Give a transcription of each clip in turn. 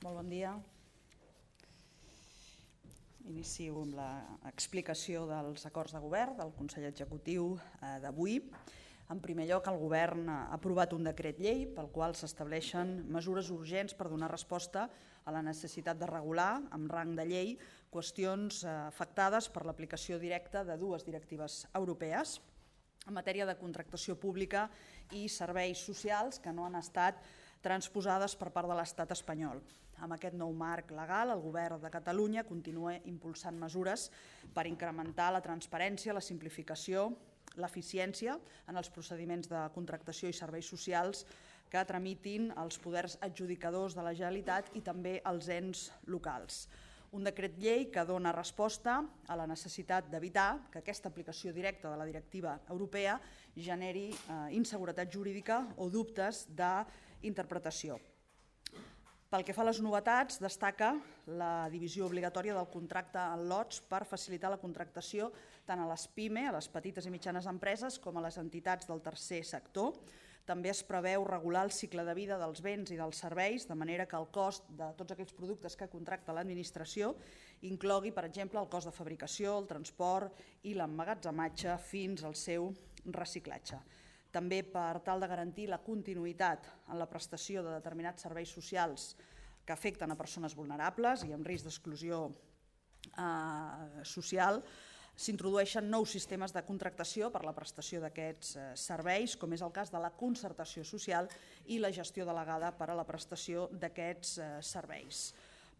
Molt bon dia. Inicio amb l'explicació dels acords de govern del Consell Executiu d'avui. En primer lloc, el Govern ha aprovat un decret llei pel qual s'estableixen mesures urgents per donar resposta a la necessitat de regular, amb rang de llei, qüestions afectades per l'aplicació directa de dues directives europees en matèria de contractació pública i serveis socials que no han estat transposades per part de l'Estat espanyol. Amb aquest nou marc legal, el Govern de Catalunya continua impulsant mesures per incrementar la transparència, la simplificació, l'eficiència en els procediments de contractació i serveis socials que tramitin els poders adjudicadors de la Generalitat i també els ens locals. Un decret llei que dona resposta a la necessitat d'evitar que aquesta aplicació directa de la directiva europea generi inseguretat jurídica o dubtes d'interpretació. Pel que fa a les novetats, destaca la divisió obligatòria del contracte en lots per facilitar la contractació tant a les PIME, a les petites i mitjanes empreses, com a les entitats del tercer sector. També es preveu regular el cicle de vida dels béns i dels serveis, de manera que el cost de tots aquells productes que contracta l'administració inclogui, per exemple, el cost de fabricació, el transport i l'emmagatzematge fins al seu reciclatge. També per tal de garantir la continuïtat en la prestació de determinats serveis socials que afecten a persones vulnerables i amb risc d'exclusió social, s'introdueixen nous sistemes de contractació per a la prestació d'aquests serveis, com és el cas de la concertació social i la gestió delegada per a la prestació d'aquests serveis.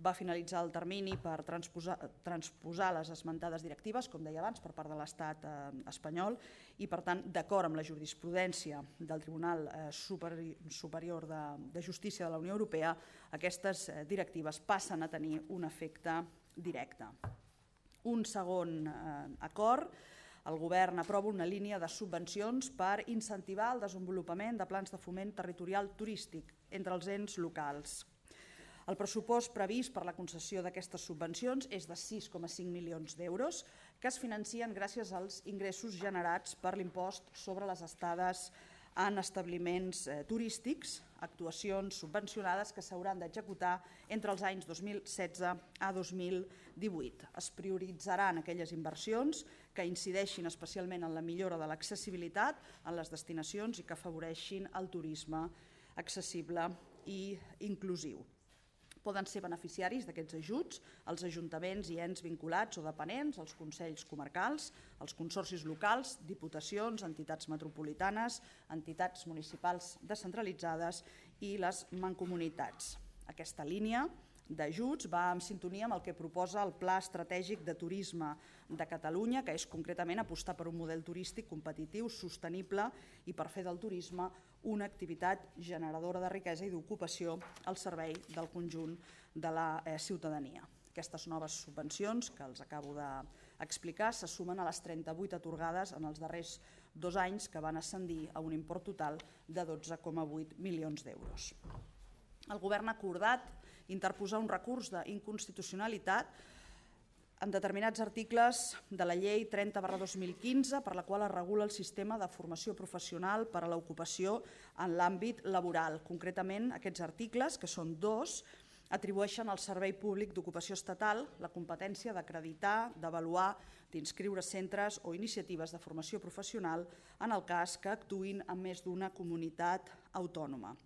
Va finalitzar el termini per transposar les esmentades directives, com deia abans, per part de l'Estat espanyol i, per tant, d'acord amb la jurisprudència del Tribunal Superior de Justícia de la Unió Europea, aquestes directives passen a tenir un efecte directe. Un segon acord, el Govern aprova una línia de subvencions per incentivar el desenvolupament de plans de foment territorial turístic entre els ens locals. El pressupost previst per la concessió d'aquestes subvencions és de 6,5 milions d'euros que es financien gràcies als ingressos generats per l'impost sobre les estades en establiments turístics, actuacions subvencionades que s'hauran d'executar entre els anys 2016 a 2018. Es prioritzaran aquelles inversions que incideixin especialment en la millora de l'accessibilitat en les destinacions i que afavoreixin el turisme accessible i inclusiu. Poden ser beneficiaris d'aquests ajuts els ajuntaments i ens vinculats o dependents, els consells comarcals, els consorcis locals, diputacions, entitats metropolitanes, entitats municipals descentralitzades i les mancomunitats. Aquesta línia d'ajuts va en sintonia amb el que proposa el Pla Estratègic de Turisme de Catalunya, que és concretament apostar per un model turístic competitiu, sostenible i per fer del turisme una activitat generadora de riquesa i d'ocupació al servei del conjunt de la ciutadania. Aquestes noves subvencions que els acabo d'explicar se sumen a les 38 atorgades en els darrers 2 anys, que van ascendir a un import total de 12,8 milions d'euros. El Govern ha acordat interposar un recurs d'inconstitucionalitat en determinats articles de la Llei 30/2015, per la qual es regula el sistema de formació professional per a l'ocupació en l'àmbit laboral. Concretament, aquests articles, que són 2, atribueixen al Servei Públic d'Ocupació Estatal la competència d'acreditar, d'avaluar, d'inscriure centres o iniciatives de formació professional en el cas que actuïn en més d'una comunitat autònoma.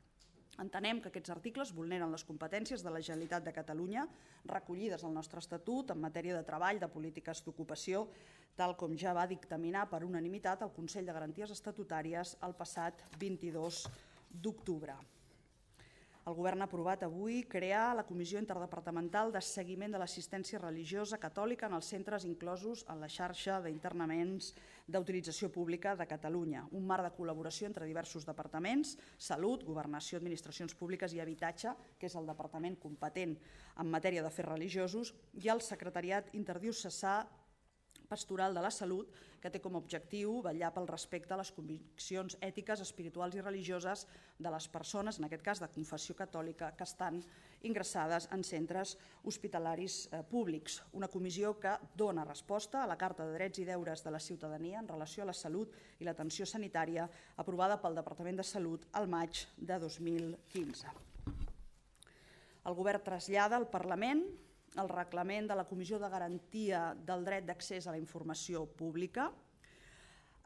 Entenem que aquests articles vulneren les competències de la Generalitat de Catalunya recollides al nostre Estatut en matèria de treball, de polítiques d'ocupació, tal com ja va dictaminar per unanimitat el Consell de Garanties Estatutàries el passat 22 d'octubre. El Govern ha aprovat avui crear la Comissió Interdepartamental de Seguiment de l'Assistència Religiosa Catòlica en els centres inclosos en la xarxa d'internaments d'utilització pública de Catalunya, un marc de col·laboració entre diversos departaments, Salut, Governació, Administracions Públiques i Habitatge, que és el departament competent en matèria d'afers religiosos, i el Secretariat Interdiocesà Pastoral de la Salut, que té com a objectiu vetllar pel respecte a les conviccions ètiques, espirituals i religioses de les persones, en aquest cas de confessió catòlica, que estan ingressades en centres hospitalaris públics. Una comissió que dona resposta a la Carta de Drets i Deures de la Ciutadania en relació a la salut i l'atenció sanitària aprovada pel Departament de Salut al maig de 2015. El Govern trasllada al Parlament el reglament de la Comissió de Garantia del Dret d'Accés a la Informació Pública.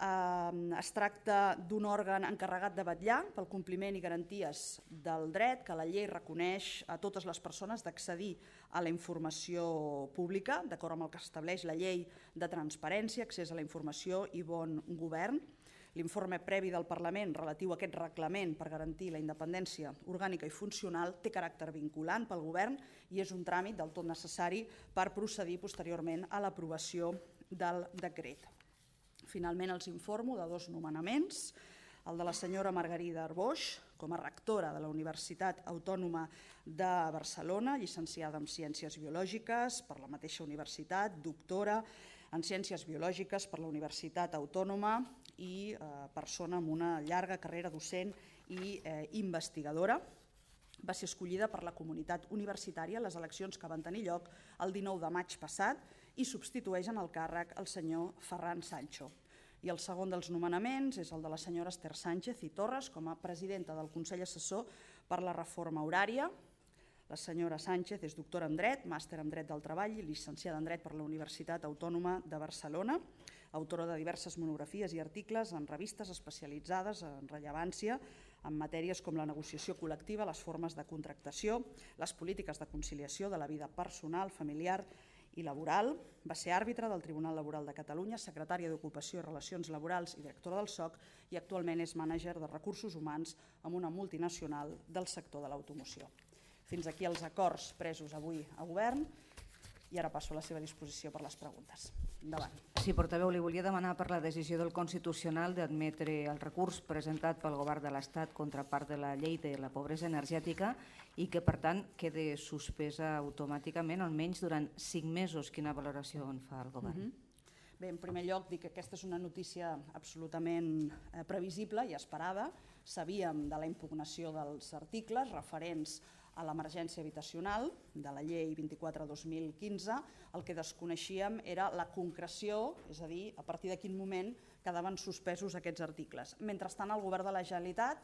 Es tracta d'un òrgan encarregat de vetllar pel compliment i garanties del dret que la llei reconeix a totes les persones d'accedir a la informació pública, d'acord amb el que estableix la Llei de Transparència, Accés a la Informació i Bon Govern. L'informe previ del Parlament relatiu a aquest reglament per garantir la independència orgànica i funcional té caràcter vinculant pel Govern i és un tràmit del tot necessari per procedir posteriorment a l'aprovació del decret. Finalment els informo de dos nomenaments, el de la senyora Margarida Arboix com a rectora de la Universitat Autònoma de Barcelona, llicenciada en Ciències Biològiques per la mateixa universitat, doctora en Ciències Biològiques per la Universitat Autònoma i persona amb una llarga carrera docent i investigadora. Va ser escollida per la comunitat universitària a les eleccions que van tenir lloc el 19 de maig passat i substitueix en el càrrec el senyor Ferran Sancho. I el segon dels nomenaments és el de la senyora Esther Sánchez i Torres com a presidenta del Consell Assessor per la Reforma Horària. La senyora Sánchez és doctora en Dret, màster en Dret del Treball i llicenciada en Dret per la Universitat Autònoma de Barcelona, autora de diverses monografies i articles en revistes especialitzades en rellevància en matèries com la negociació col·lectiva, les formes de contractació, les polítiques de conciliació de la vida personal, familiar i laboral. Va ser àrbitre del Tribunal Laboral de Catalunya, secretària d'Ocupació i Relacions Laborals i directora del SOC i actualment és mànager de recursos humans amb una multinacional del sector de l'automoció. Fins aquí els acords presos avui a Govern i ara passo a la seva disposició per les preguntes. Endavant. Sí, portaveu, li volia demanar per la decisió del Constitucional d'admetre el recurs presentat pel Govern de l'Estat contra part de la llei de la pobresa energètica i que, per tant, quede suspesa automàticament almenys durant 5 mesos. Quina valoració en fa el Govern? Bé, en primer lloc, dic que aquesta és una notícia absolutament previsible i esperada. Sabíem de la impugnació dels articles referents a l'emergència habitacional de la llei 24/2015, el que desconeixíem era la concreció, és a dir, a partir de quin moment quedaven suspesos aquests articles. Mentrestant, el Govern de la Generalitat,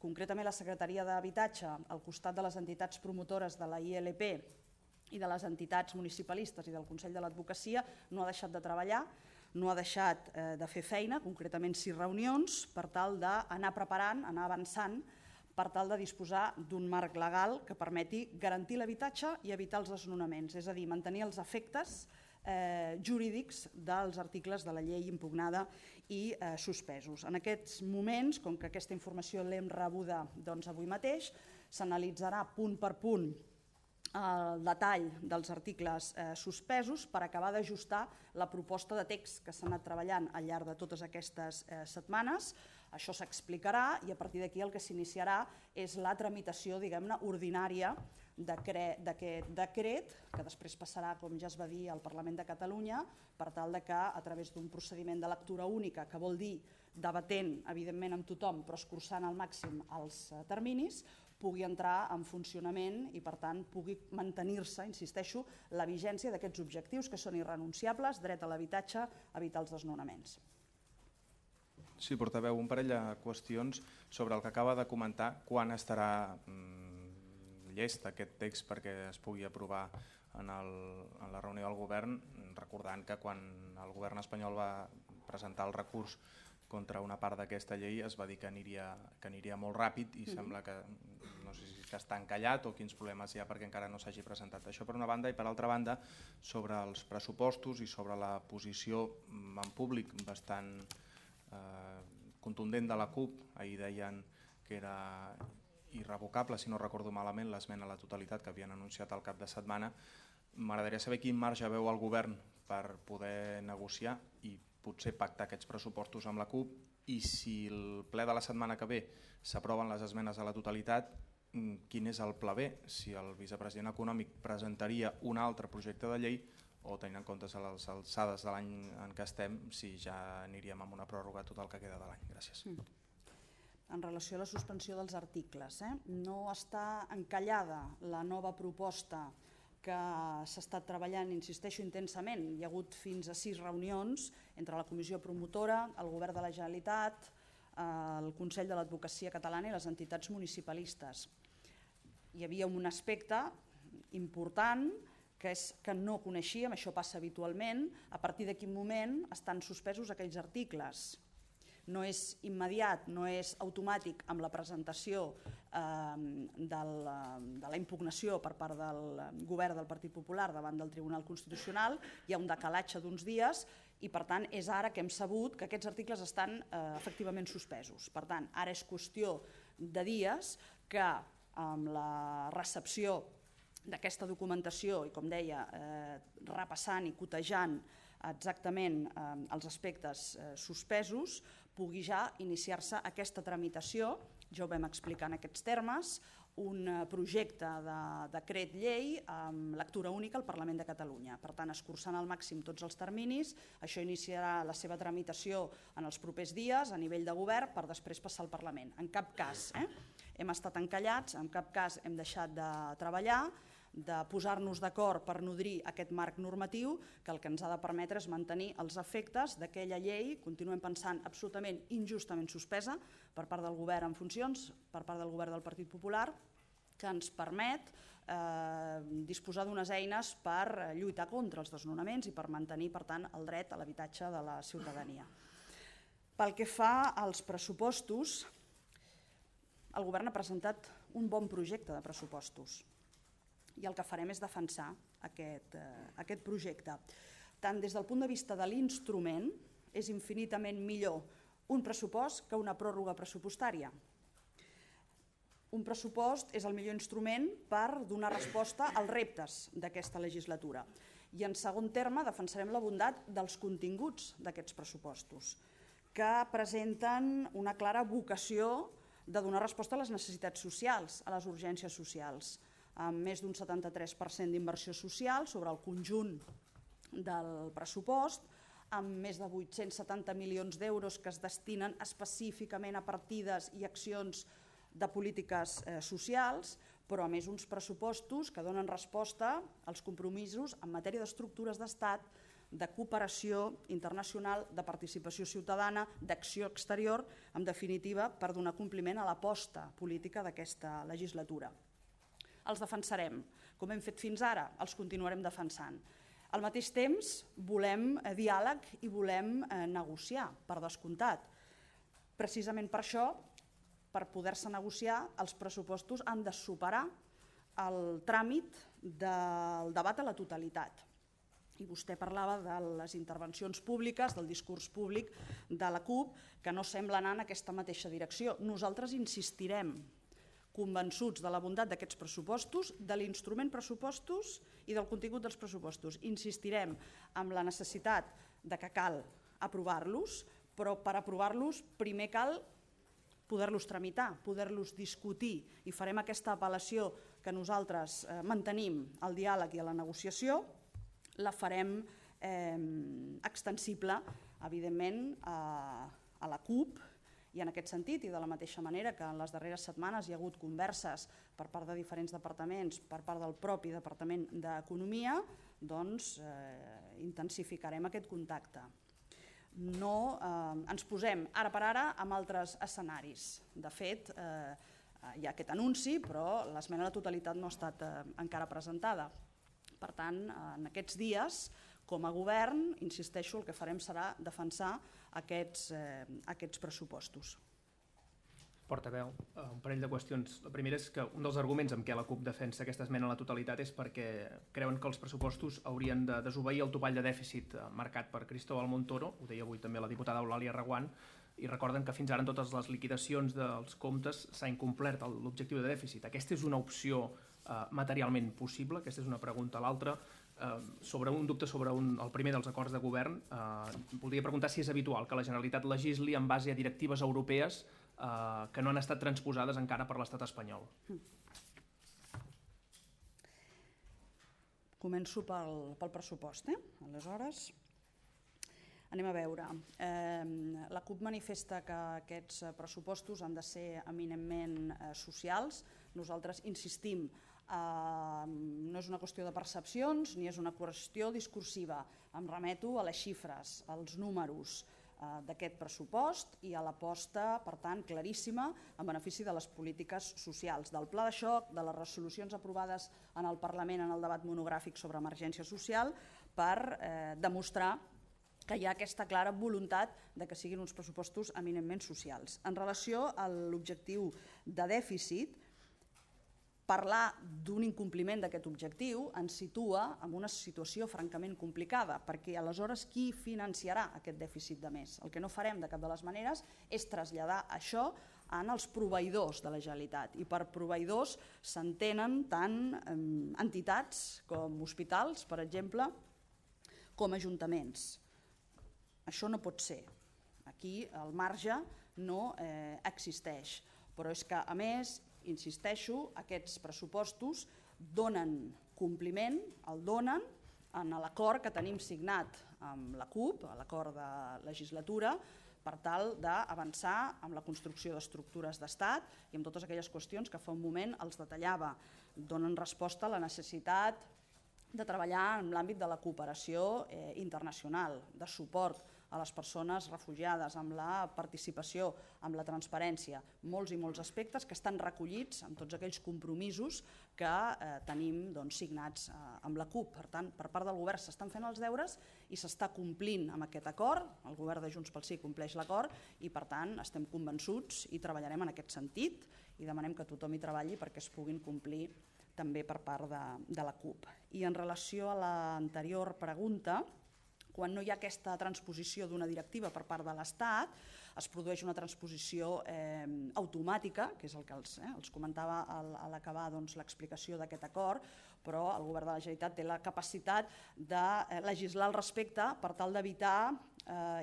concretament la Secretaria d'Habitatge, al costat de les entitats promotores de la ILP i de les entitats municipalistes i del Consell de l'Advocacia, no ha deixat de treballar, no ha deixat de fer feina, concretament 6 reunions, per tal d'anar preparant, anar avançant, per tal de disposar d'un marc legal que permeti garantir l'habitatge i evitar els desnonaments, és a dir, mantenir els efectes jurídics dels articles de la llei impugnada i suspesos. En aquests moments, com que aquesta informació l'hem rebuda avui mateix, s'analitzarà punt per punt el detall dels articles suspesos per acabar d'ajustar la proposta de text que s'ha anat treballant al llarg de totes aquestes setmanes. Això s'explicarà i a partir d'aquí el que s'iniciarà és la tramitació, diguem-ne, ordinària d'aquest decret, que després passarà, com ja es va dir, al Parlament de Catalunya, per tal que a través d'un procediment de lectura única, que vol dir debatent, evidentment, amb tothom, però escurçant al màxim els terminis, pugui entrar en funcionament i, per tant, pugui mantenir-se, insisteixo, la vigència d'aquests objectius que són irrenunciables, dret a l'habitatge, evitar els desnonaments. Sí, portaveu, un parell de qüestions sobre el que acaba de comentar. Quan estarà llest aquest text perquè es pugui aprovar en la reunió del govern, recordant que quan el govern espanyol va presentar el recurs contra una part d'aquesta llei es va dir que aniria molt ràpid i sembla que no sé si està encallat o quins problemes hi ha perquè encara no s'hagi presentat. Això per una banda, i per altra banda, sobre els pressupostos i sobre la posició en públic bastant contundent de la CUP. Ahir deien que era irrevocable, si no recordo malament, l'esmena a la totalitat que havien anunciat al cap de setmana. M'agradaria saber quin marge veu el govern per poder negociar i potser pactar aquests pressupostos amb la CUP, i si el ple de la setmana que ve s'aproven les esmenes a la totalitat, quin és el pla B? Si el vicepresident econòmic presentaria un altre projecte de llei o, tenint en compte les alçades de l'any en què estem, si ja aniríem amb una pròrroga tot el que queda de l'any. Gràcies. En relació a la suspensió dels articles, no està encallada la nova proposta que s'ha estat treballant, insisteixo, intensament. Hi ha hagut fins a 6 reunions entre la Comissió Promotora, el Govern de la Generalitat, el Consell de l'Advocacia Catalana i les entitats municipalistes. hi havia un aspecte important que és que no coneixíem, això passa habitualment, a partir de quin moment estan suspesos aquells articles. No és immediat, no és automàtic amb la presentació de la impugnació per part del govern del Partit Popular davant del Tribunal Constitucional, hi ha un decalatge d'uns dies i per tant és ara que hem sabut que aquests articles estan efectivament suspesos. Per tant, ara és qüestió de dies que amb la recepció d'aquesta documentació i, com deia, repassant i cotejant exactament els aspectes suspesos, pugui ja iniciar-se aquesta tramitació, ja ho vam explicar en aquests termes, un projecte de decret llei amb lectura única al Parlament de Catalunya. Per tant, escurçant al màxim tots els terminis, això iniciarà la seva tramitació en els propers dies a nivell de govern per després passar al Parlament. En cap cas hem estat encallats, en cap cas hem deixat de treballar, de posar-nos d'acord per nodrir aquest marc normatiu que el que ens ha de permetre és mantenir els efectes d'aquella llei, continuem pensant absolutament injustament suspesa per part del govern en funcions, per part del govern del Partit Popular, que ens permet disposar d'unes eines per lluitar contra els desnonaments i per mantenir, per tant, el dret a l'habitatge de la ciutadania. Pel que fa als pressupostos, el govern ha presentat un bon projecte de pressupostos i el que farem és defensar aquest projecte. Tant des del punt de vista de l'instrument, és infinitament millor un pressupost que una pròrroga pressupostària. Un pressupost és el millor instrument per donar resposta als reptes d'aquesta legislatura. I en segon terme defensarem la bondat dels continguts d'aquests pressupostos, que presenten una clara vocació de donar resposta a les necessitats socials, a les urgències socials, amb més d'un 73% d'inversió social sobre el conjunt del pressupost, amb més de 870 milions d'euros que es destinen específicament a partides i accions de polítiques socials, però a més uns pressupostos que donen resposta als compromisos en matèria d'estructures d'estat, de cooperació internacional, de participació ciutadana, d'acció exterior, en definitiva, per donar compliment a l'aposta política d'aquesta legislatura. Els defensarem, com hem fet fins ara, els continuarem defensant. Al mateix temps, volem diàleg i volem negociar, per descomptat. Precisament per això, per poder-se negociar, els pressupostos han de superar el tràmit del debat a la totalitat. I vostè parlava de les intervencions públiques, del discurs públic de la CUP, que no sembla anar en aquesta mateixa direcció. Nosaltres insistirem, convençuts de la bondat d'aquests pressupostos, de l'instrument pressupostos i del contingut dels pressupostos. Insistirem en la necessitat de que cal aprovar-los, però per aprovar-los primer cal poder-los tramitar, poder-los discutir, i farem aquesta apel·lació que nosaltres mantenim al diàleg i a la negociació, la farem extensible, evidentment, a la CUP, i en aquest sentit, i de la mateixa manera que en les darreres setmanes hi ha hagut converses per part de diferents departaments, per part del propi Departament d'Economia, doncs intensificarem aquest contacte. No ens posem ara per ara amb altres escenaris. De fet, hi ha aquest anunci, però l'esmena a la totalitat no ha estat encara presentada. Per tant, en aquests dies, com a govern, insisteixo, el que farem serà defensar aquests pressupostos. Portaveu, un parell de qüestions. La primera és que un dels arguments amb què la CUP defensa aquesta esmena a la totalitat és perquè creuen que els pressupostos haurien de desobeir el topall de dèficit marcat per Cristóbal Montoro, ho deia avui també la diputada Eulàlia Reguant, i recorden que fins ara en totes les liquidacions dels comptes s'ha incomplert l'objectiu de dèficit. Aquesta és una opció materialment possible? Aquesta és una pregunta. L'altra, sobre un dubte sobre el primer dels acords de govern, voldria preguntar si és habitual que la Generalitat legisli en base a directives europees que no han estat transposades encara per l'estat espanyol. Començo pel pressupost. Aleshores, anem a veure. La CUP manifesta que aquests pressupostos han de ser eminentment socials. Nosaltres insistim, no és una qüestió de percepcions ni és una qüestió discursiva. Em remeto a les xifres, als números. d'aquest pressupost i a l'aposta, per tant, claríssima en benefici de les polítiques socials, del pla de xoc, de les resolucions aprovades en el Parlament en el debat monogràfic sobre emergència social, per demostrar que hi ha aquesta clara voluntat de que siguin uns pressupostos eminentment socials. En relació a l'objectiu de dèficit, parlar d'un incompliment d'aquest objectiu ens situa en una situació francament complicada, perquè aleshores qui financiarà aquest dèficit de més? El que no farem de cap de les maneres és traslladar això en els proveïdors de la Generalitat, i per proveïdors s'entenen tant entitats com hospitals, per exemple, com ajuntaments. Això no pot ser. Aquí el marge no existeix, però és que, a més, insisteixo, aquests pressupostos donen compliment, el donen en l'acord que tenim signat amb la CUP, l'acord de legislatura, per tal d'avançar amb la construcció d'estructures d'estat i amb totes aquelles qüestions que fa un moment els detallava. Donen resposta a la necessitat de treballar en l'àmbit de la cooperació internacional, de suport a les persones refugiades, amb la participació, amb la transparència, molts i molts aspectes que estan recollits en tots aquells compromisos que tenim signats amb la CUP. Per tant, per part del govern s'estan fent els deures i s'està complint amb aquest acord, el govern de Junts pel Sí compleix l'acord i per tant estem convençuts i treballarem en aquest sentit i demanem que tothom hi treballi perquè es puguin complir també per part de la CUP. I en relació a l'anterior pregunta, quan no hi ha aquesta transposició d'una directiva per part de l'Estat, es produeix una transposició automàtica, que és el que els comentava a l'acabar l'explicació d'aquest acord, però el govern de la Generalitat té la capacitat de legislar al respecte per tal d'evitar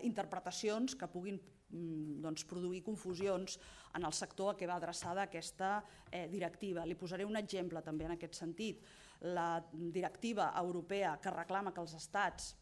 interpretacions que puguin produir confusions en el sector a què va adreçada aquesta directiva. Li posaré un exemple també en aquest sentit. La directiva europea que reclama que els estats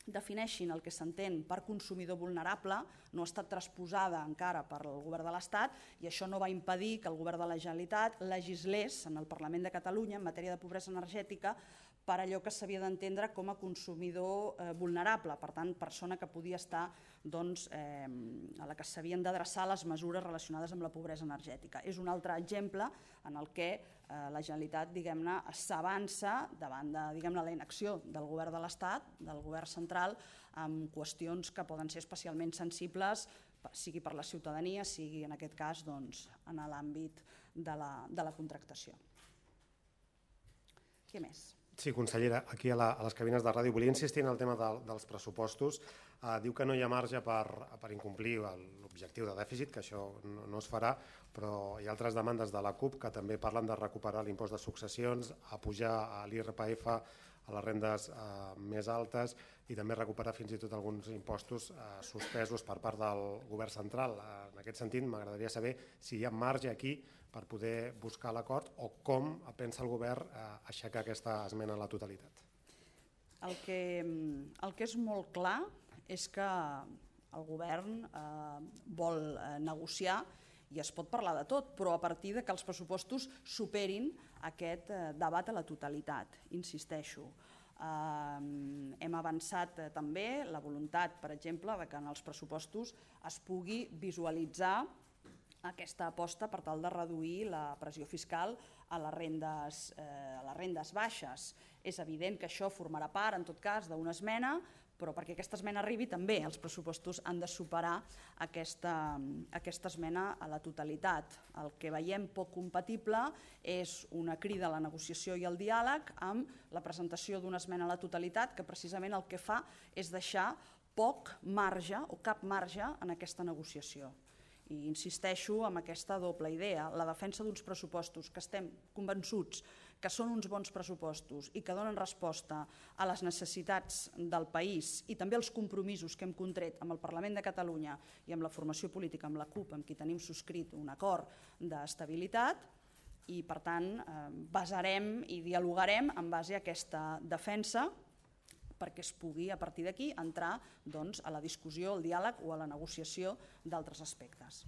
defineixin el que s'entén per consumidor vulnerable no ha estat transposada encara per el govern de l'Estat i això no va impedir que el govern de la Generalitat legislés en el Parlament de Catalunya en matèria de pobresa energètica per allò que s'havia d'entendre com a consumidor vulnerable, per tant, persona que podia estar a la que s'havien d'adreçar les mesures relacionades amb la pobresa energètica. És un altre exemple en el que la Generalitat s'avança davant de la inacció del govern de l'Estat, del govern central, amb qüestions que poden ser especialment sensibles, sigui per la ciutadania, sigui en aquest cas en l'àmbit de la contractació. Què més? Sí, consellera, aquí a les cabines de ràdio volia insistir en el tema dels pressupostos. Diu que no hi ha marge per incomplir l'objectiu de dèficit, que això no es farà, però hi ha altres demandes de la CUP que també parlen de recuperar l'impost de successions, a pujar l'IRPF a les rendes més altes i també recuperar fins i tot alguns impostos suspesos per part del govern central. En aquest sentit, m'agradaria saber si hi ha marge aquí per poder buscar l'acord o com pensa el govern aixecar aquesta esmena a la totalitat. El que és molt clar és que el govern vol negociar i es pot parlar de tot, però a partir que els pressupostos superin aquest debat a la totalitat, insisteixo. Hem avançat també la voluntat, per exemple, que en els pressupostos es pugui visualitzar aquesta aposta per tal de reduir la pressió fiscal a les rendes baixes. És evident que això formarà part, en tot cas, d'una esmena, però perquè aquesta esmena arribi també els pressupostos han de superar aquesta esmena a la totalitat. El que veiem poc compatible és una crida a la negociació i al diàleg amb la presentació d'una esmena a la totalitat que precisament el que fa és deixar poc marge o cap marge en aquesta negociació. I insisteixo en aquesta doble idea, la defensa d'uns pressupostos que estem convençuts que són uns bons pressupostos i que donen resposta a les necessitats del país i també als compromisos que hem contret amb el Parlament de Catalunya i amb la formació política, amb la CUP, amb qui tenim subscrit un acord d'estabilitat i, per tant, basarem i dialogarem en base a aquesta defensa perquè es pugui, a partir d'aquí, entrar a la discussió, al diàleg o a la negociació d'altres aspectes.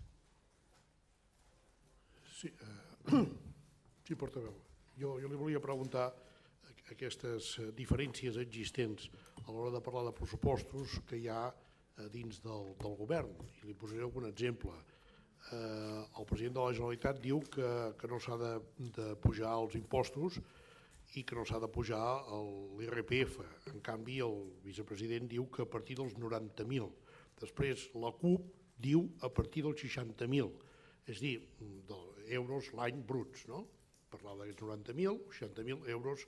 Sí, portaveu. Jo li volia preguntar aquestes diferències existents a l'hora de parlar de pressupostos que hi ha dins del govern. I li posaré algun exemple. El president de la Generalitat diu que no s'ha de pujar els impostos i que no s'ha de pujar l'IRPF. En canvi, el vicepresident diu que a partir dels 90.000. Després, la CUP diu a partir dels 60.000, és a dir, euros l'any bruts, no? Parlava d'aquests 90.000, 60.000 euros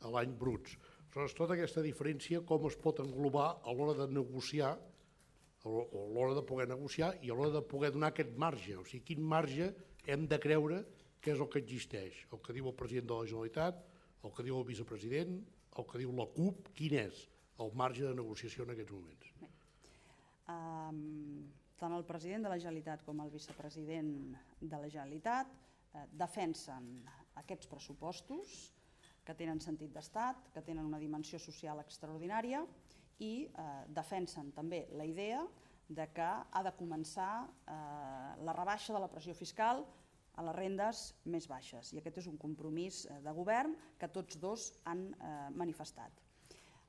a l'any bruts. Aleshores, tota aquesta diferència com es pot englobar a l'hora de negociar, o a l'hora de poder negociar i a l'hora de poder donar aquest marge, o sigui, quin marge hem de creure que és el que existeix, el que diu el president de la Generalitat, el que diu el vicepresident, el que diu la CUP, quin és el marge de negociació en aquests moments? Tant el president de la Generalitat com el vicepresident de la Generalitat defensen aquests pressupostos que tenen sentit d'estat, que tenen una dimensió social extraordinària i defensen també la idea de que ha de començar la rebaixa de la pressió fiscal a les rendes més baixes. I aquest és un compromís de govern que tots dos han manifestat.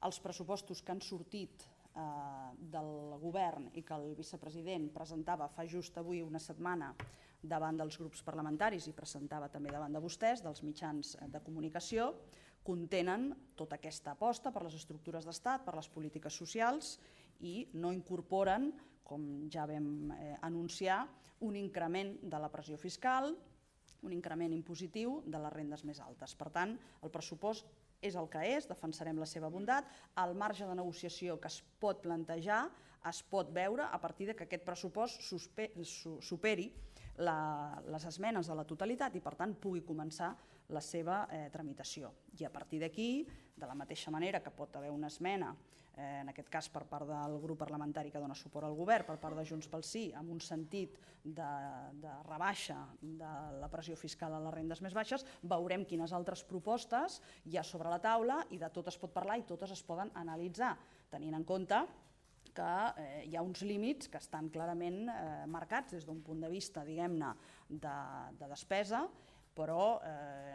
Els pressupostos que han sortit del govern i que el vicepresident presentava fa just avui una setmana davant dels grups parlamentaris i presentava també davant de vostès, dels mitjans de comunicació, contenen tota aquesta aposta per les estructures d'estat, per les polítiques socials i no incorporen, com ja vam anunciar, un increment de la pressió fiscal, un increment impositiu de les rendes més altes. Per tant, el pressupost és el que és, defensarem la seva bondat, el marge de negociació que es pot plantejar es pot veure a partir que aquest pressupost superi les esmenes de la totalitat i per tant pugui començar la seva tramitació. I a partir d'aquí, de la mateixa manera que pot haver una esmena, en aquest cas per part del grup parlamentari que dona suport al govern, per part de Junts pel Sí, amb un sentit de rebaixa de la pressió fiscal a les rendes més baixes, veurem quines altres propostes hi ha sobre la taula i de tot es pot parlar i totes es poden analitzar, tenint en compte que hi ha uns límits que estan clarament marcats des d'un punt de vista, diguem-ne, de despesa, però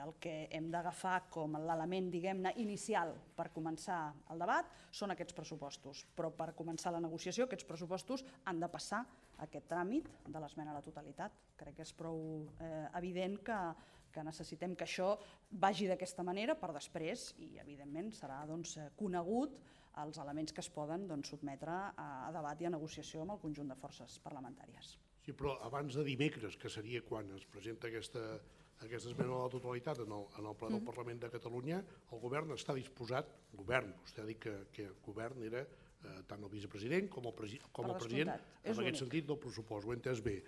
el que hem d'agafar com l'element, diguem-ne, inicial per començar el debat són aquests pressupostos. Però per començar la negociació aquests pressupostos han de passar aquest tràmit de l'esmena a la totalitat. Crec que és prou evident que necessitem que això vagi d'aquesta manera per després, i evidentment serà conegut els elements que es poden sotmetre a debat i a negociació amb el conjunt de forces parlamentàries. Sí, però abans de dimecres, que seria quan es presenta aquesta esmena a la totalitat en el ple del Parlament de Catalunya, el govern està disposat, vostè ha dit que el govern era tant el vicepresident com el president, en aquest sentit del pressupost, ho he entès bé.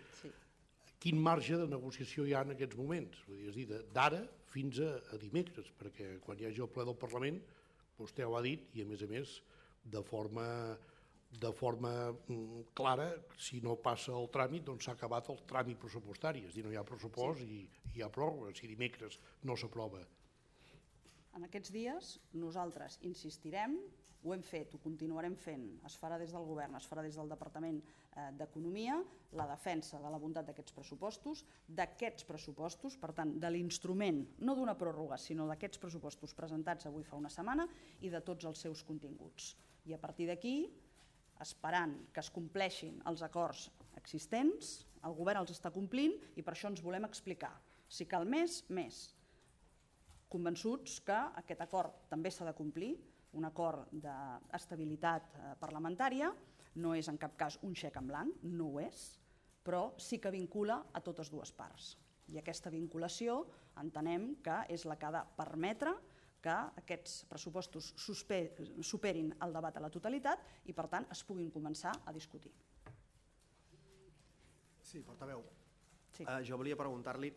Quin marge de negociació hi ha en aquests moments? És a dir, d'ara fins a dimecres, perquè quan hi hagi el ple del Parlament, vostè ho ha dit, i a més de forma clara, si no passa el tràmit, doncs s'ha acabat el tràmit pressupostari, és a dir, no hi ha pressupost i hi ha pròrroga, si dimecres no s'aprova. En aquests dies nosaltres insistirem, ho hem fet, ho continuarem fent, es farà des del govern, es farà des del Departament d'Economia, la defensa de la bondat d'aquests pressupostos, per tant, de l'instrument, no d'una pròrroga, sinó d'aquests pressupostos presentats avui fa una setmana i de tots els seus continguts. I a partir d'aquí, esperant que es compleixin els acords existents, el govern els està complint i per això ens volem explicar. Si cal més, convençuts que aquest acord també s'ha de complir, un acord d'estabilitat parlamentària, no és en cap cas un xec en blanc, no ho és, però sí que vincula a totes dues parts. I aquesta vinculació entenem que és la que ha de permetre que aquests pressupostos superin el debat a la totalitat i, per tant, es puguin començar a discutir. Sí, portaveu. Jo volia preguntar-li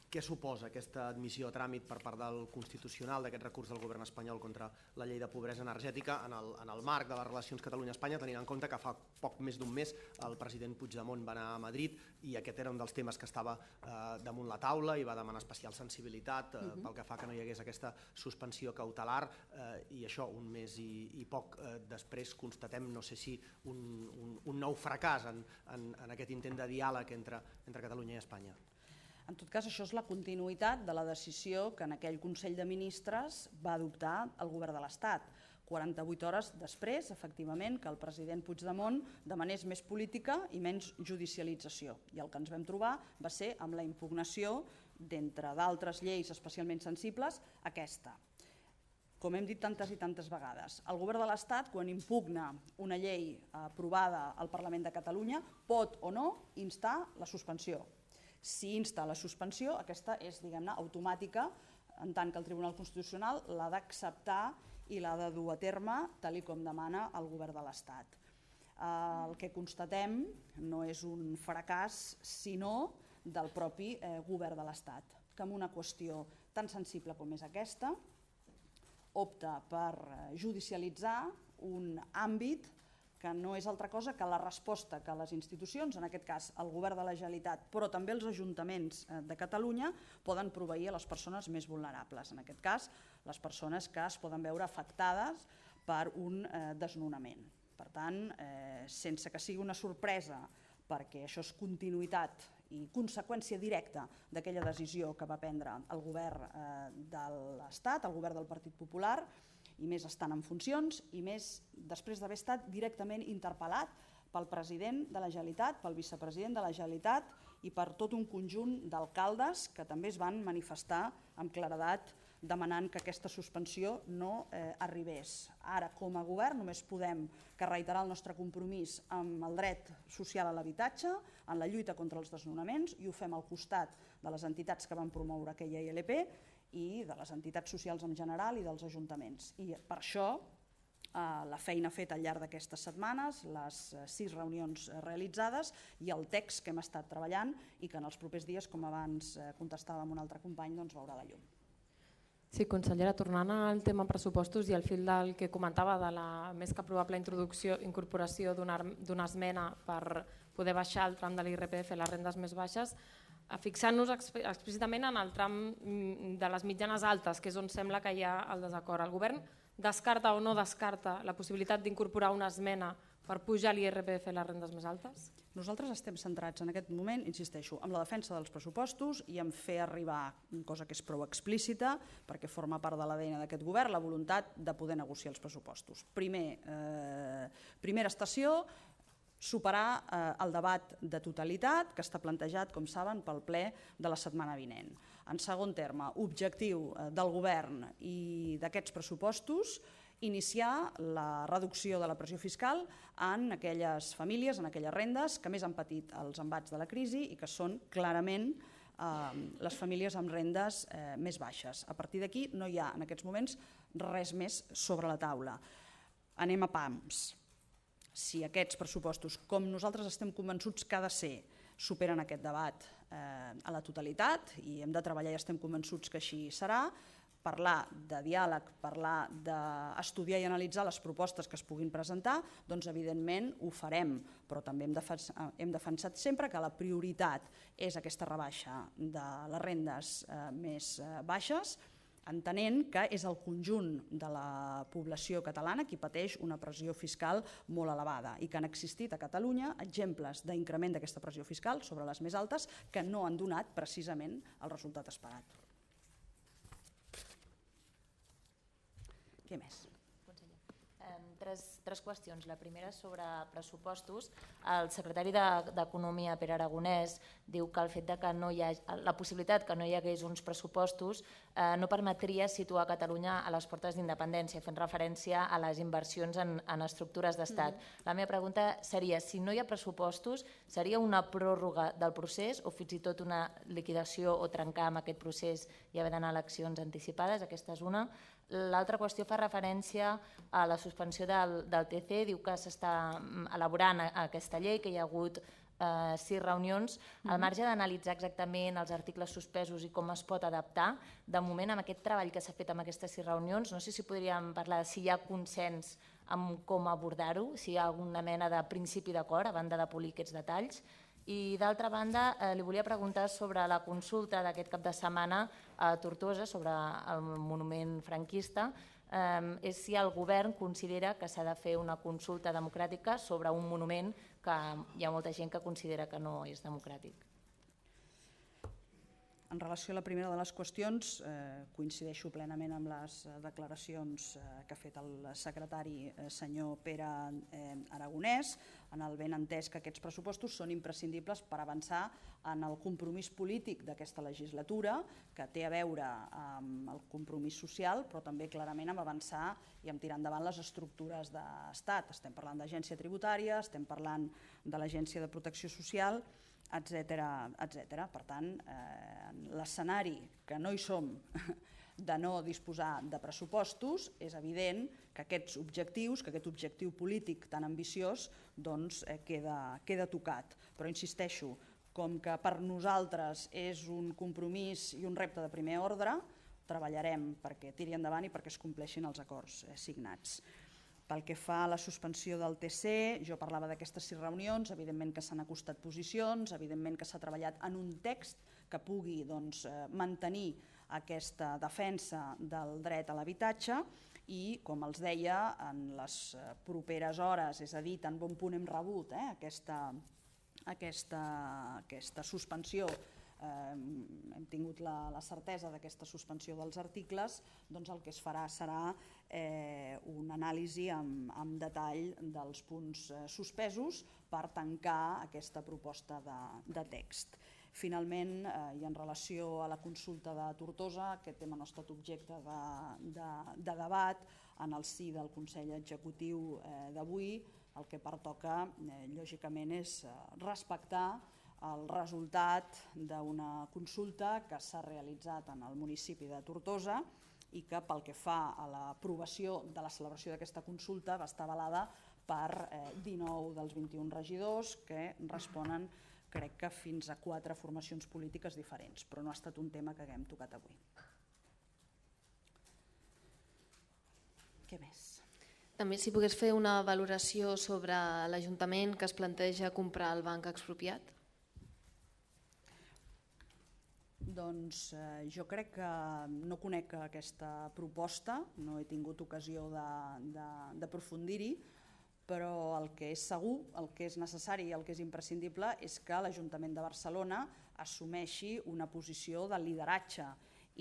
què suposa aquesta admissió a tràmit per part del Constitucional d'aquest recurs del govern espanyol contra la llei de pobresa energètica en el marc de les relacions Catalunya-Espanya, tenint en compte que fa poc més d'un mes el president Puigdemont va anar a Madrid i aquest era un dels temes que estava damunt la taula i va demanar especial sensibilitat pel que fa que no hi hagués aquesta suspensió cautelar i això un mes i poc després constatem, no sé si un nou fracàs en aquest intent de diàleg entre Catalunya i Espanya. En tot cas, això és la continuïtat de la decisió que en aquell Consell de Ministres va adoptar el govern de l'Estat. 48 hores després, efectivament, que el president Puigdemont demanés més política i menys judicialització. I el que ens vam trobar va ser amb la impugnació d'entre d'altres lleis especialment sensibles, aquesta. Com hem dit tantes i tantes vegades, el govern de l'Estat, quan impugna una llei aprovada al Parlament de Catalunya, pot o no instar la suspensió. Si insta la suspensió, aquesta és, diguem-ne, automàtica, en tant que el Tribunal Constitucional l'ha d'acceptar i l'ha de dur a terme, tal com demana el govern de l'Estat. El que constatem no és un fracàs, sinó del propi govern de l'Estat, que en una qüestió tan sensible com és aquesta, opta per judicialitzar un àmbit que no és altra cosa que la resposta que les institucions, en aquest cas el govern de la Generalitat, però també els ajuntaments de Catalunya, poden proveir a les persones més vulnerables. En aquest cas, les persones que es poden veure afectades per un desnonament. Per tant, sense que sigui una sorpresa, perquè això és continuïtat i conseqüència directa d'aquella decisió que va prendre el govern de l'Estat, el govern del Partit Popular, i més estant en funcions, i més després d'haver estat directament interpel·lat pel president de la Generalitat, pel vicepresident de la Generalitat i per tot un conjunt d'alcaldes que també es van manifestar amb claredat demanant que aquesta suspensió no arribés. Ara, com a govern, només podem que reiterar el nostre compromís amb el dret social a l'habitatge, en la lluita contra els desnonaments, i ho fem al costat de les entitats que van promoure aquella ILP i de les entitats socials en general i dels ajuntaments. I per això la feina feta al llarg d'aquestes setmanes, les 6 reunions realitzades i el text que hem estat treballant i que en els propers dies, com abans contestava amb un altre company, veurà la llum. Sí, consellera, tornant al tema pressupostos i al fil del que comentava de la més que probable incorporació d'una esmena per poder baixar el tram de l'IRPF a les rendes més baixes, fixant-nos explícitament en el tram de les mitjanes altes, que és on sembla que hi ha el desacord. El govern descarta o no descarta la possibilitat d'incorporar una esmena per pujar l'IRPF a les rendes més altes? Nosaltres estem centrats en aquest moment, insisteixo, en la defensa dels pressupostos i en fer arribar, cosa que és prou explícita, perquè forma part de l'ADN d'aquest govern, la voluntat de poder negociar els pressupostos. Primera estació, superar el debat de totalitat que està plantejat, com saben, pel ple de la setmana vinent. En segon terme, objectiu del govern i d'aquests pressupostos, iniciar la reducció de la pressió fiscal en aquelles famílies, en aquelles rendes que més han patit els embats de la crisi i que són clarament les famílies amb rendes més baixes. A partir d'aquí no hi ha en aquests moments res més sobre la taula. Anem a pams. Si aquests pressupostos, com nosaltres estem convençuts que ha de ser, superen aquest debat a la totalitat i hem de treballar i estem convençuts que així serà, parlar de diàleg, parlar d'estudiar i analitzar les propostes que es puguin presentar, doncs evidentment ho farem, però també hem defensat sempre que la prioritat és aquesta rebaixa de les rendes més baixes, entenent que és el conjunt de la població catalana qui pateix una pressió fiscal molt elevada i que han existit a Catalunya exemples d'increment d'aquesta pressió fiscal sobre les més altes que no han donat precisament el resultat esperat. Què més? Tres qüestions. La primera sobre pressupostos. El secretari d'Economia, Pere Aragonès, diu que el fet que no hi ha la possibilitat que no hi hagués uns pressupostos no permetria situar Catalunya a les portes d'independència, fent referència a les inversions en estructures d'estat. La meva pregunta seria, si no hi ha pressupostos, seria una pròrroga del procés o fins i tot una liquidació o trencar amb aquest procés i haver d'anar a eleccions anticipades? Aquesta és una. L'altra qüestió fa referència a la suspensió del TC, diu que s'està elaborant aquesta llei, que hi ha hagut 6 reunions. Al marge d'analitzar exactament els articles suspesos i com es pot adaptar, de moment amb aquest treball que s'ha fet amb aquestes 6 reunions, no sé si podríem parlar de si hi ha consens amb com abordar-ho, si hi ha alguna mena de principi d'acord a banda de polir aquests detalls. I d'altra banda, li volia preguntar sobre la consulta d'aquest cap de setmana a Tortosa sobre el monument franquista, és si el govern considera que s'ha de fer una consulta democràtica sobre un monument que hi ha molta gent que considera que no és democràtic. En relació a la primera de les qüestions, coincideixo plenament amb les declaracions que ha fet el secretari senyor Pere Aragonès, en el ben entès que aquests pressupostos són imprescindibles per avançar en el compromís polític d'aquesta legislatura, que té a veure amb el compromís social, però també clarament amb avançar i amb tirar endavant les estructures d'estat. Estem parlant d'agència tributària, estem parlant de l'Agència de Protecció Social, etcètera. Per tant, l'escenari que no hi som de no disposar de pressupostos, és evident que aquests objectius, que aquest objectiu polític tan ambiciós, doncs queda tocat. Però insisteixo, com que per nosaltres és un compromís i un repte de primer ordre, treballarem perquè tiri endavant i perquè es compleixin els acords signats. Pel que fa a la suspensió del TC, jo parlava d'aquestes 6 reunions, evidentment que s'han acostat posicions, evidentment que s'ha treballat en un text que pugui mantenir aquesta defensa del dret a l'habitatge i, com els deia, en les properes hores, és a dir, tan bon punt hem rebut aquesta suspensió, hem tingut la certesa d'aquesta suspensió dels articles, doncs el que es farà serà una anàlisi amb detall dels punts suspesos per tancar aquesta proposta de text. Finalment, i en relació a la consulta de Tortosa, aquest tema no ha estat objecte de debat en el si del Consell Executiu d'avui. El que pertoca, lògicament, és respectar el resultat d'una consulta que s'ha realitzat en el municipi de Tortosa i que, pel que fa a l'aprovació de la celebració d'aquesta consulta, va estar avalada per 19 dels 21 regidors que responen, crec que fins a 4 formacions polítiques diferents, però no ha estat un tema que haguem tocat avui. Què més? També si pogués fer una valoració sobre l'Ajuntament que es planteja comprar el banc expropiat. Doncs jo crec que no conec aquesta proposta, no he tingut ocasió d'aprofundir-hi, però el que és segur, el que és necessari i el que és imprescindible és que l'Ajuntament de Barcelona assumeixi una posició de lideratge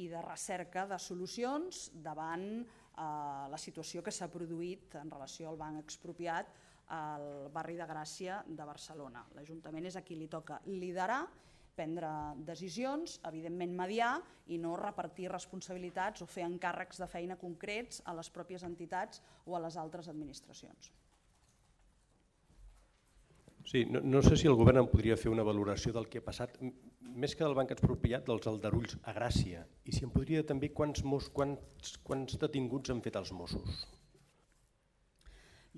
i de recerca de solucions davant la situació que s'ha produït en relació al banc expropiat al barri de Gràcia de Barcelona. L'Ajuntament és a qui li toca liderar, prendre decisions, evidentment mediar i no repartir responsabilitats o fer encàrrecs de feina concrets a les pròpies entitats o a les altres administracions. Sí, no sé si el govern en podria fer una valoració del que ha passat, més que del banc expropiat, dels aldarulls a Gràcia, i si em podria també quants detinguts han fet els Mossos.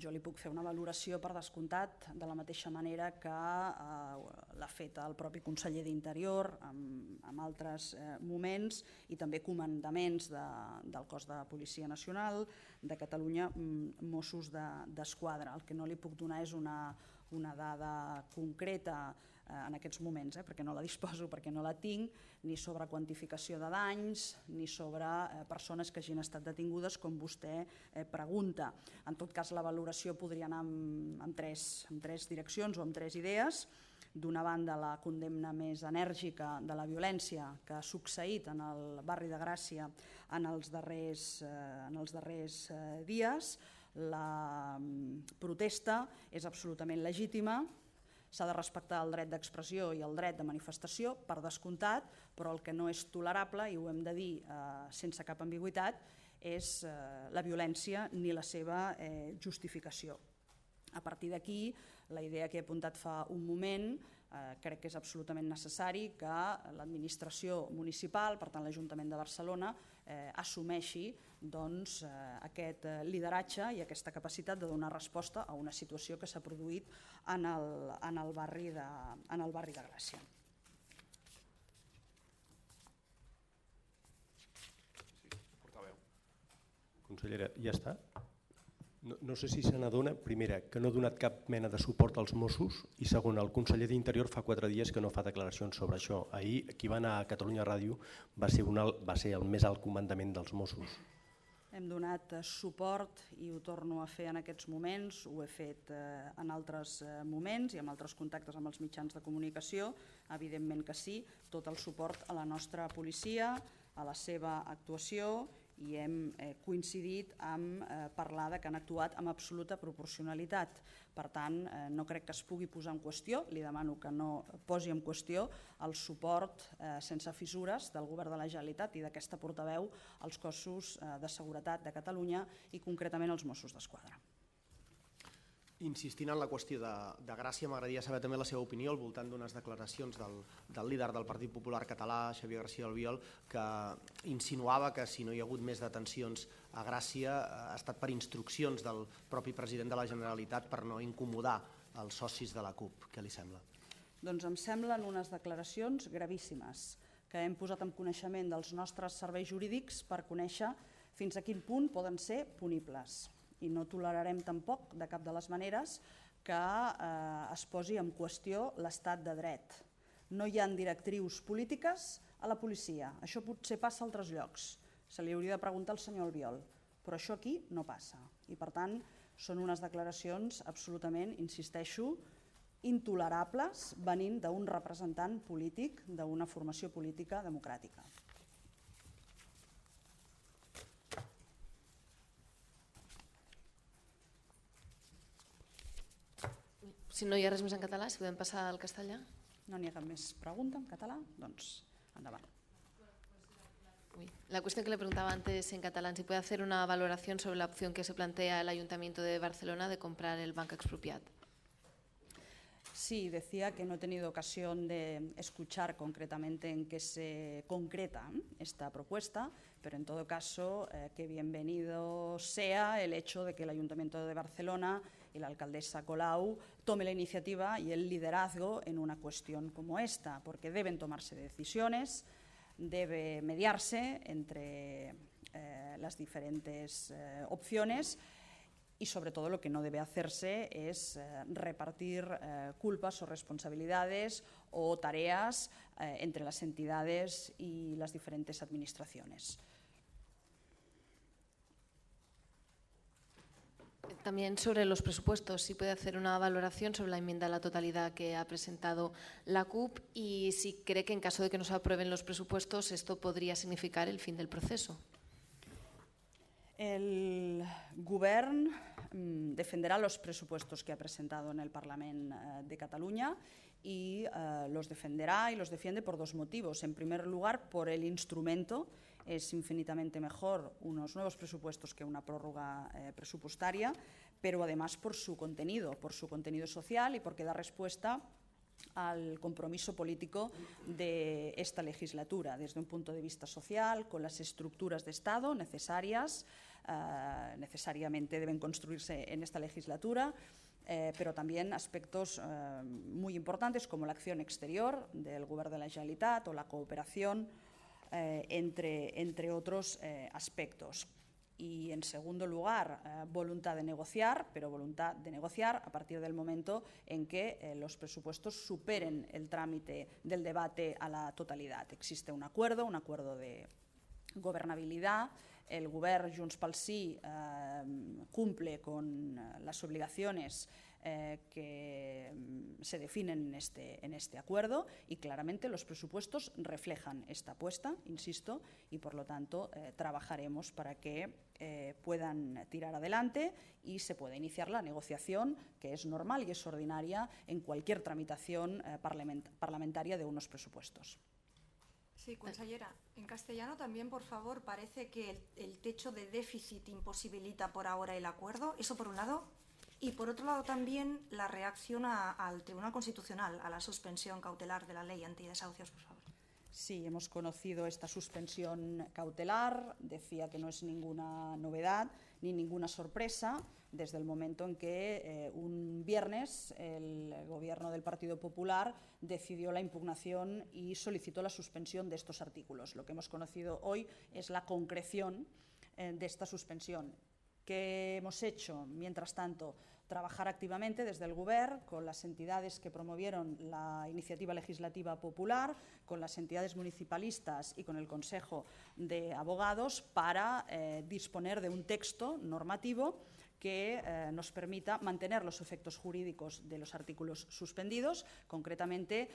Jo li puc fer una valoració per descomptat de la mateixa manera que l'ha fet el propi conseller d'Interior en altres moments i també comandaments del cos de Policia Nacional de Catalunya, Mossos d'Esquadra. El que no li puc donar és una dada concreta en aquests moments, perquè no la disposo, perquè no la tinc, ni sobre quantificació de danys, ni sobre persones que hagin estat detingudes, com vostè pregunta. En tot cas, la valoració podria anar en tres direccions o en 3 idees. D'una banda, la condemna més enèrgica de la violència que ha succeït en el barri de Gràcia en els darrers dies. La protesta és absolutament legítima, s'ha de respectar el dret d'expressió i el dret de manifestació, per descomptat, però el que no és tolerable, i ho hem de dir sense cap ambigüitat, és la violència ni la seva justificació. A partir d'aquí, la idea que he apuntat fa un moment, crec que és absolutament necessari que l'administració municipal, per tant l'Ajuntament de Barcelona, assumeixi aquest lideratge i aquesta capacitat de donar resposta a una situació que s'ha produït en el barri de Gràcia. Consellera, ja està? No sé si se n'adona, primera, que no ha donat cap mena de suport als Mossos i segona, el conseller d'Interior fa 4 dies que no fa declaracions sobre això. Ahir, qui va anar a Catalunya Ràdio va ser el més alt comandament dels Mossos. Hem donat suport i ho torno a fer en aquests moments, ho he fet en altres moments i amb altres contactes amb els mitjans de comunicació, evidentment que sí, tot el suport a la nostra policia, a la seva actuació, i hem coincidit en parlar que han actuat amb absoluta proporcionalitat. Per tant, no crec que es pugui posar en qüestió, li demano que no posi en qüestió el suport sense fissures del Govern de la Generalitat i d'aquesta portaveu als cossos de seguretat de Catalunya i concretament als Mossos d'Esquadra. Insistint en la qüestió de Gràcia, m'agradaria saber també la seva opinió al voltant d'unes declaracions del líder del Partit Popular català, Xavier García Albiol, que insinuava que si no hi ha hagut més detencions a Gràcia ha estat per instruccions del propi president de la Generalitat per no incomodar els socis de la CUP. Què li sembla? Doncs em semblen unes declaracions gravíssimes que hem posat en coneixement dels nostres serveis jurídics per conèixer fins a quin punt poden ser punibles. I no tolerarem tampoc, de cap de les maneres, que es posi en qüestió l'estat de dret. No hi ha directrius polítiques a la policia. Això potser passa a altres llocs. Se li hauria de preguntar al senyor Albiol, però això aquí no passa. I per tant, són unes declaracions absolutament, insisteixo, intolerables venint d'un representant polític d'una formació política democràtica. Si no hi ha res més en català, si podem passar al castellà. No n'hi ha cap més pregunta en català? Doncs endavant. La cuestión que le preguntaba antes en catalán, si puede hacer una valoración sobre la opción que se plantea el Ayuntamiento de Barcelona de comprar el Banca Expropiat. Sí, decía que no he tenido ocasión de escuchar concretamente en qué se concreta esta propuesta, pero en todo caso que bienvenido sea el hecho de que el Ayuntamiento de Barcelona y la alcaldesa Colau tome la iniciativa y el liderazgo en una cuestión como esta, porque deben tomarse decisiones, debe mediarse entre las diferentes opciones y sobre todo lo que no debe hacerse es repartir culpas o responsabilidades o tareas entre las entidades y las diferentes administraciones. También sobre los presupuestos, si puede hacer una valoración sobre la enmienda a la totalidad que ha presentado la CUP y si cree que en caso de que no se aprueben los presupuestos esto podría significar el fin del proceso. El Govern defenderá los presupuestos que ha presentado en el Parlamento de Cataluña y los defenderá y los defiende por dos motivos. En primer lugar, por el instrumento. Es infinitamente mejor unos nuevos presupuestos que una prórroga presupuestaria, pero además por su contenido social y porque da respuesta al compromiso político de esta legislatura, desde un punto de vista social, con las estructuras de Estado necesarias, necesariamente deben construirse en esta legislatura, pero también aspectos muy importantes como la acción exterior del Govern de la Generalitat o la cooperación, entre otros aspectos. Y en segundo lugar, voluntad de negociar, pero voluntad de negociar a partir del momento en que los presupuestos superen el trámite del debate a la totalidad. Existe un acuerdo de gobernabilidad. El Govern Junts pel Sí cumple con las obligaciones que se definen en este acuerdo y claramente los presupuestos reflejan esta apuesta, insisto, y por lo tanto trabajaremos para que puedan tirar adelante y se pueda iniciar la negociación que es normal y es ordinaria en cualquier tramitación parlamentaria de unos presupuestos. Sí, consellera, en castellano también, por favor, parece que el techo de déficit imposibilita por ahora el acuerdo, eso por un lado, y por otro lado también la reacción al Tribunal Constitucional, a la suspensión cautelar de la ley antidesahucios, por favor. Sí, hemos conocido esta suspensión cautelar, decía que no es ninguna novedad ni ninguna sorpresa, desde el momento en que un viernes el Gobierno del Partido Popular decidió la impugnación y solicitó la suspensión de estos artículos. Lo que hemos conocido hoy es la concreción de esta suspensión, ¿Qué hemos hecho? Mientras tanto, trabajar activamente desde el Govern con las entidades que promovieron la iniciativa legislativa popular, con las entidades municipalistas y con el Consejo de Abogados para disponer de un texto normativo que nos permita mantener los efectos jurídicos de los artículos suspendidos, concretamente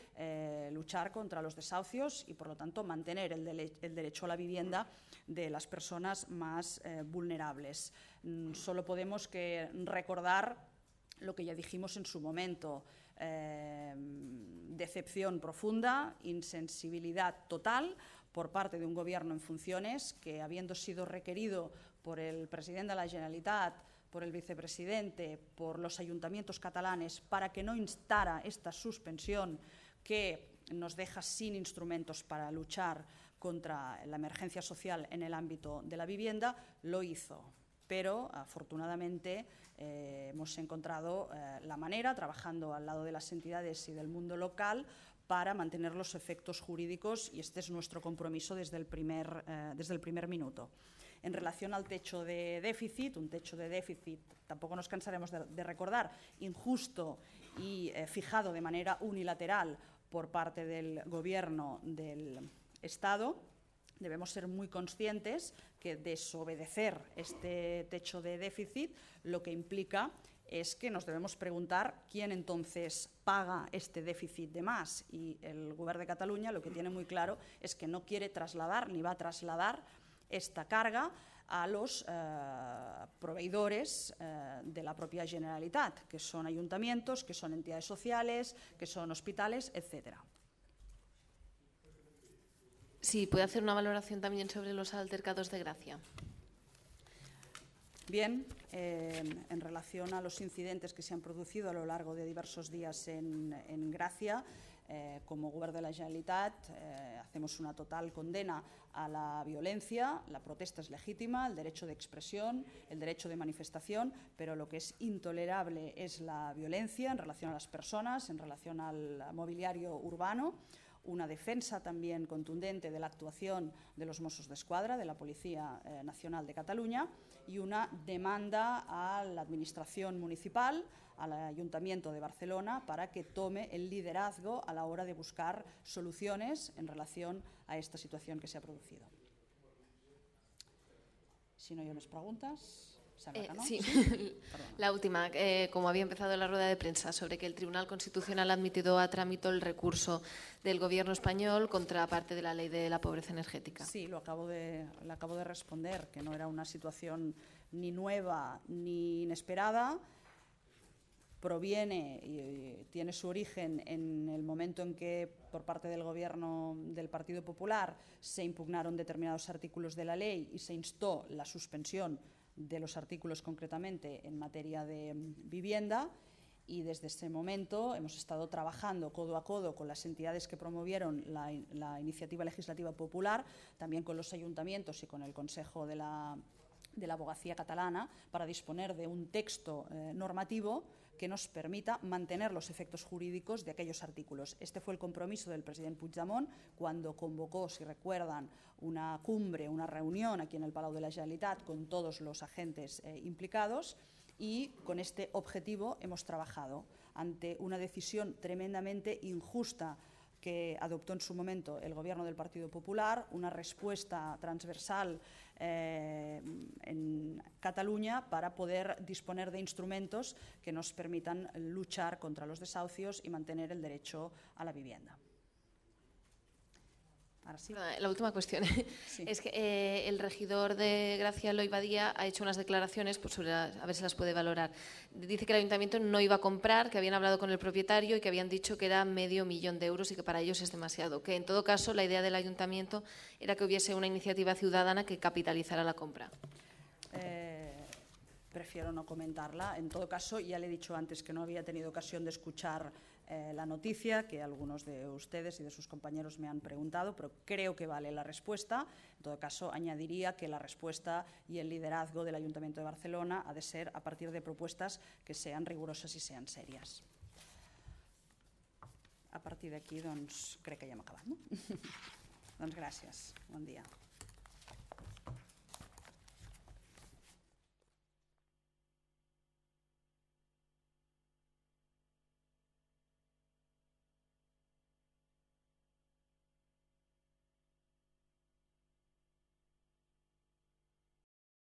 luchar contra los desahucios y, por lo tanto, mantener el derecho a la vivienda de las personas más vulnerables. Solo podemos que recordar lo que ya dijimos en su momento: decepción profunda, insensibilidad total por parte de un gobierno en funciones que, habiendo sido requerido por el presidente de la Generalitat, por el vicepresidente, por los ayuntamientos catalanes, para que no instara esta suspensión que nos deja sin instrumentos para luchar contra la emergencia social en el ámbito de la vivienda, lo hizo. Pero, afortunadamente, hemos encontrado la manera, trabajando al lado de las entidades y del mundo local, para mantener los efectos jurídicos, y este es nuestro compromiso desde el primer minuto. En relación al techo de déficit, un techo de déficit, tampoco nos cansaremos de recordar, injusto y fijado de manera unilateral por parte del Gobierno del Estado. Debemos ser muy conscientes que desobedecer este techo de déficit lo que implica es que nos debemos preguntar quién entonces paga este déficit de más, y el Govern de Cataluña lo que tiene muy claro es que no quiere trasladar ni va a trasladar esta carga a los proveedores de la propia Generalitat, que son ayuntamientos, que son entidades sociales, que son hospitales, etcétera. Sí, puede hacer una valoración también sobre los altercados de Gracia. Bien, en relación a los incidentes que se han producido a lo largo de diversos días en Gracia, como Govern de la Generalitat hacemos una total condena a la violencia. La protesta es legítima, el derecho de expresión, el derecho de manifestación, pero lo que es intolerable es la violencia en relación a las personas, en relación al mobiliario urbano. Una defensa también contundente de la actuación de los Mossos d'Esquadra, de la Policía Nacional de Cataluña, y una demanda a la Administración municipal, al Ayuntamiento de Barcelona, para que tome el liderazgo a la hora de buscar soluciones en relación a esta situación que se ha producido. Si no hay más preguntas... Sí, la última. Como había empezado la rueda de prensa sobre que el Tribunal Constitucional ha admitido a trámite el recurso del Gobierno español contra parte de la ley de la pobreza energética. Sí, le acabo de responder, que no era una situación ni nueva ni inesperada. Proviene y tiene su origen en el momento en que, por parte del Gobierno del Partido Popular, se impugnaron determinados artículos de la ley y se instó la suspensión de los artículos concretamente en materia de vivienda, y desde ese momento hemos estado trabajando codo a codo con las entidades que promovieron la iniciativa legislativa popular, también con los ayuntamientos y con el Consejo de la Abogacía Catalana, para disponer de un texto normativo que nos permita mantener los efectos jurídicos de aquellos artículos. Este fue el compromiso del presidente Puigdemont cuando convocó, si recuerdan, una cumbre, una reunión aquí en el Palau de la Generalitat con todos los agentes implicados, y con este objetivo hemos trabajado ante una decisión tremendamente injusta que adoptó en su momento el Gobierno del Partido Popular, una respuesta transversal en Cataluña para poder disponer de instrumentos que nos permitan luchar contra los desahucios y mantener el derecho a la vivienda. Ahora sí. La última cuestión sí. Es que el regidor de Gracia, Eloi Badía, ha hecho unas declaraciones sobre a ver si las puede valorar. Dice que el ayuntamiento no iba a comprar, que habían hablado con el propietario y que habían dicho que era $500.000 euros y que para ellos es demasiado. Que en todo caso la idea del ayuntamiento era que hubiese una iniciativa ciudadana que capitalizara la compra. Prefiero no comentarla. En todo caso, ya le he dicho antes que no había tenido ocasión de escuchar la noticia, que algunos de ustedes y de sus compañeros me han preguntado, pero creo que vale la respuesta. En todo caso, añadiría que la respuesta y el liderazgo del Ayuntamiento de Barcelona ha de ser a partir de propuestas que sean riguroses i sean serias. A partir d'aquí, doncs, crec que ja hem acabat, no? Doncs gràcies. Bon dia.